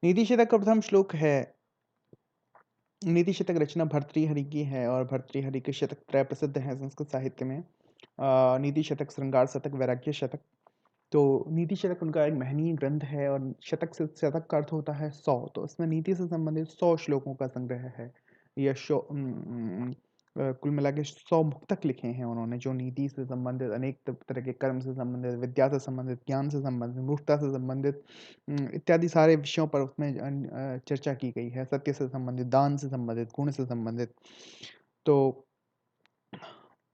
नीति शतक का प्रथम श्लोक है। नीति शतक रचना भर्तृहरि की है और भर्तृहरि के शतक त्रय प्रसिद्ध हैं संस्कृत साहित्य में। नीति शतक, श्रृंगार शतक, वैराग्य शतक। तो नीति शतक उनका एक महनीय ग्रंथ है और शतक से शतक का अर्थ होता है 100। तो इसमें नीति से संबंधित 100 श्लोकों का संग्रह है। यह कुल मिला के 100 मुक्तक लिखे हैं उन्होंने, जो नीति से संबंधित, अनेक तरह के कर्म से संबंधित, विद्या से संबंधित, ज्ञान से संबंधित, मूर्खता से संबंधित इत्यादि सारे विषयों पर उसमें चर्चा की गई है। सत्य से संबंधित, दान से संबंधित, गुण से संबंधित। तो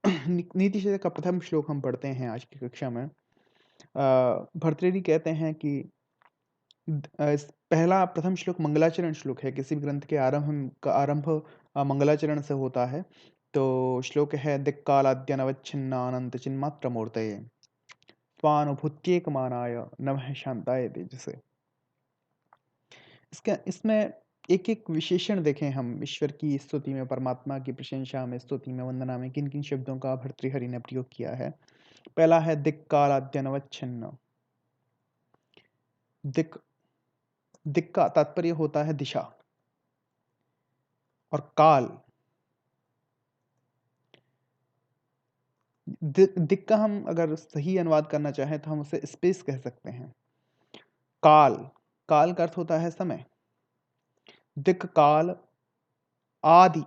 नीति शतक का प्रथम श्लोक हम पढ़ते हैं आज की कक्षा में। भर्तृहरि कहते हैं कि पहला प्रथम श्लोक मंगलाचरण श्लोक है। किसी भी ग्रंथ के आरंभ मंगलाचरण से होता है। तो श्लोक है दिक्कालाद्यनवच्छिन्नानंत चिन्मात्र मूर्तये स्वानुभूत्येकमानाय नमः शांताय तेजसे। इसमें एक एक विशेषण देखें हम ईश्वर की स्तुति में, परमात्मा की प्रशंसा में, स्तुति में, वंदना में किन किन शब्दों का भर्तृहरि ने प्रयोग किया है। पहला है दिक्कालाद्यनवच्छिन्न। दिक दिक का तात्पर्य होता है दिशा, और काल, दिक का हम अगर सही अनुवाद करना चाहें तो हम उसे स्पेस कह सकते हैं। काल, काल का अर्थ होता है समय। दिक काल आदि,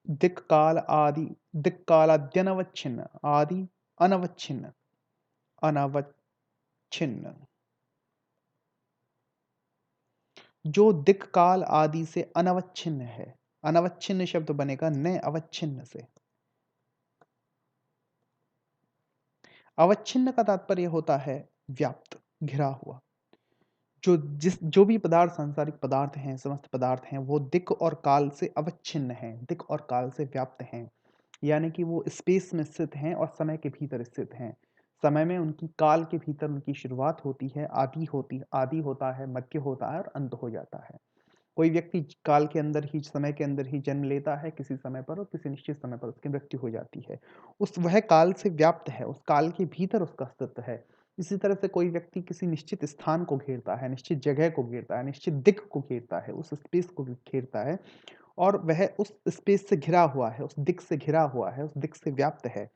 दिक काल आदि, दिक कालाद्यनवच्छिन्न, आदि अनवच्छिन्न, अनवच्छिन्न। जो दिक काल आदि से अनवच्छिन्न है। अनवच्छिन्न शब्द बनेगा न अवच्छिन्न से। अवच्छिन्न का तात्पर्य होता है व्याप्त, घिरा हुआ। जो भी पदार्थ, सांसारिक पदार्थ हैं, समस्त पदार्थ हैं, वो दिक और काल से अवच्छिन्न हैं, दिक और काल से व्याप्त हैं। यानी कि वो स्पेस में स्थित हैं और समय के भीतर स्थित हैं। समय में उनकी, काल के भीतर उनकी शुरुआत होती है, आदि होता है, मध्य होता है और अंत हो जाता है। कोई व्यक्ति काल के अंदर ही, समय के अंदर ही जन्म लेता है किसी समय पर, और किसी निश्चित समय पर उसकी मृत्यु हो जाती है। वह काल से व्याप्त है, उस काल के भीतर उसका अस्तित्व है। इसी तरह से कोई व्यक्ति किसी निश्चित स्थान को घेरता है, निश्चित जगह को घेरता है, निश्चित दिक को घेरता है, उस स्पेस को घेरता है, और वह उस स्पेस से घिरा हुआ है, उस दिक से घिरा हुआ है, उस दिक से व्याप्त है।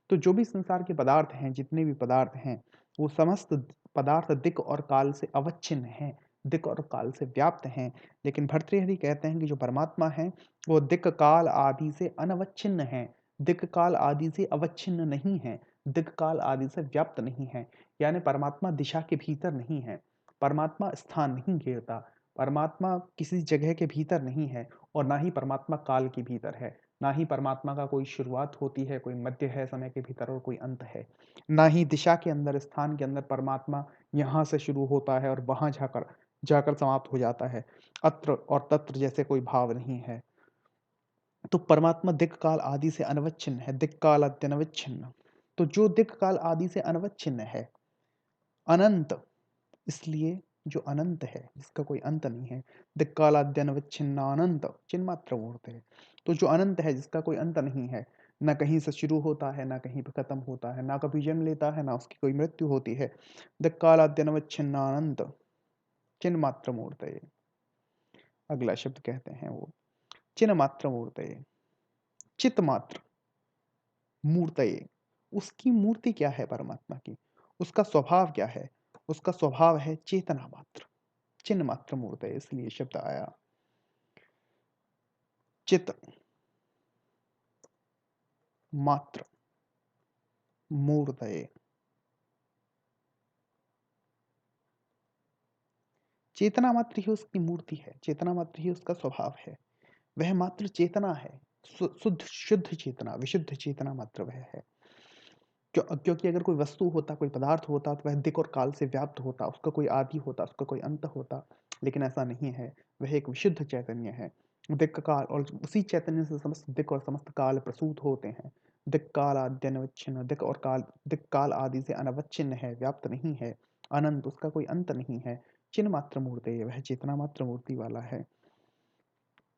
तो जो भी संसार के पदार्थ हैं, जितने भी पदार्थ हैं, वो समस्त पदार्थ दिक और काल से अवच्छिन्न हैं, दिक और काल से व्याप्त हैं। लेकिन भर्तृहरि कहते हैं कि जो परमात्मा है, वो दिक काल आदि से अनवच्छिन्न है, दिक काल आदि से अवच्छिन्न नहीं है, दिक काल आदि से व्याप्त नहीं है। यानी परमात्मा दिशा के भीतर नहीं है, परमात्मा स्थान नहीं घेरता, परमात्मा किसी जगह के भीतर नहीं है, और ना ही परमात्मा काल के भीतर है। ना ही परमात्मा का कोई शुरुआत होती है, कोई मध्य है समय के भीतर, और कोई अंत है। ना ही दिशा के अंदर, स्थान के अंदर परमात्मा यहाँ से शुरू होता है और वहां जाकर जाकर समाप्त हो जाता है। अत्र और तत्र जैसे कोई भाव नहीं है। तो परमात्मा दिक् काल आदि से अनवच्छिन्न है, दिक् काल अत्यनवच्छिन्न। तो जो दिक् काल आदि से अनवच्छिन्न है, अनंत, इसलिए जो अनंत है, जिसका कोई अंत नहीं है, दिक् काल अत्यनवच्छिन्न अनंत चिन्मात्र मूर्त है। तो जो अनंत है, जिसका कोई अंत नहीं है, ना कहीं से शुरू होता है, ना कहीं पर खत्म होता है, ना कभी जन्म लेता है, ना उसकी कोई मृत्यु होती है। दिक् काल अत्यनवच्छिन्न अनंत चिन्मात्र मूर्त। अगला शब्द कहते हैं वो चिन्ह मात्र मूर्तये, चित मात्र मूर्तये। उसकी मूर्ति क्या है परमात्मा की, उसका स्वभाव क्या है? उसका स्वभाव है चेतना मात्र, चिन्ह मात्र मूर्तये, इसलिए शब्द आया। चित मात्र मूर्तये। चेतना मात्र ही उसकी मूर्ति है, चेतना मात्र ही उसका स्वभाव है। वह मात्र चेतना है, शुद्ध शुद्ध चेतना, विशुद्ध चेतना मात्र वह है। क्योंकि अगर कोई वस्तु होता, कोई पदार्थ होता, तो वह दिक् और काल से व्याप्त होता, उसका कोई आदि होता, उसका कोई अंत होता। लेकिन ऐसा नहीं है, वह एक विशुद्ध चैतन्य है। दिक् काल, और उसी चैतन्य से समस्त दिक् और समस्त काल प्रसूत होते हैं। दिक् काल आदि अनवच्छिन्न, दिक् काल आदि से अनवच्छिन्न है, व्याप्त नहीं है, अनंत, उसका कोई अंत नहीं है। चिन्ह मात्र मूर्ति, वह चेतना मात्र मूर्ति वाला है।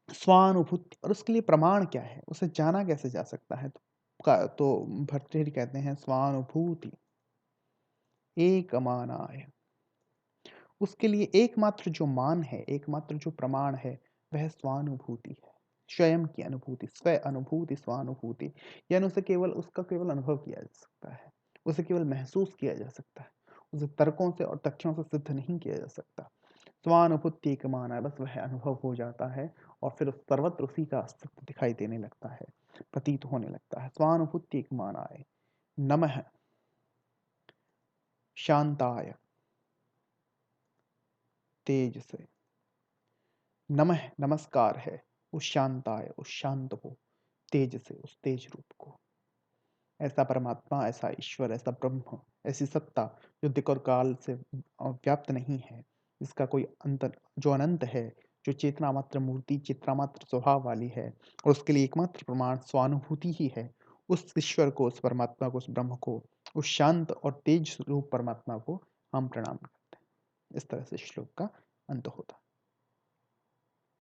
स्वानुभूति, और उसके लिए प्रमाण क्या है, उसे जाना कैसे जा सकता है? तो भर्तृहरि कहते हैं स्वानुभूति एकमानाय, उसके लिए एकमात्र जो मान है, एकमात्र जो प्रमाण है, वह स्वानुभूति है। स्वयं की अनुभूति, स्व अनुभूति, स्वानुभूति, यानी उसे केवल उसका केवल अनुभव किया जा सकता है, उसे केवल महसूस किया जा सकता है, उसे तर्कों से और तथ्यों से सिद्ध नहीं किया जा सकता। स्वानुभूति एक मान है, बस वह अनुभव हो जाता है और फिर सर्वत्र उसी का अस्तित्व दिखाई देने लगता है, प्रतीत होने लगता है। स्वानुभूति एक मान आए। नमः शांताय तेज से, नमः नमस्कार है उस शांताय, उस शांत को, तेज से, उस तेज रूप को। ऐसा परमात्मा, ऐसा ईश्वर, ऐसा ब्रह्म, ऐसी सत्ता जो दिक् और काल से व्याप्त नहीं है, इसका कोई अंत, जो अनंत है, जो चेतना मात्र मूर्ति, चित्रा मात्र स्वभाव वाली है, और उसके लिए एकमात्र प्रमाण स्वानुभूति ही है। उस ईश्वर को, उस परमात्मा को, उस ब्रह्म को, उस शांत और तेज रूप परमात्मा को हम प्रणाम करते हैं। इस तरह से श्लोक का अंत होता है।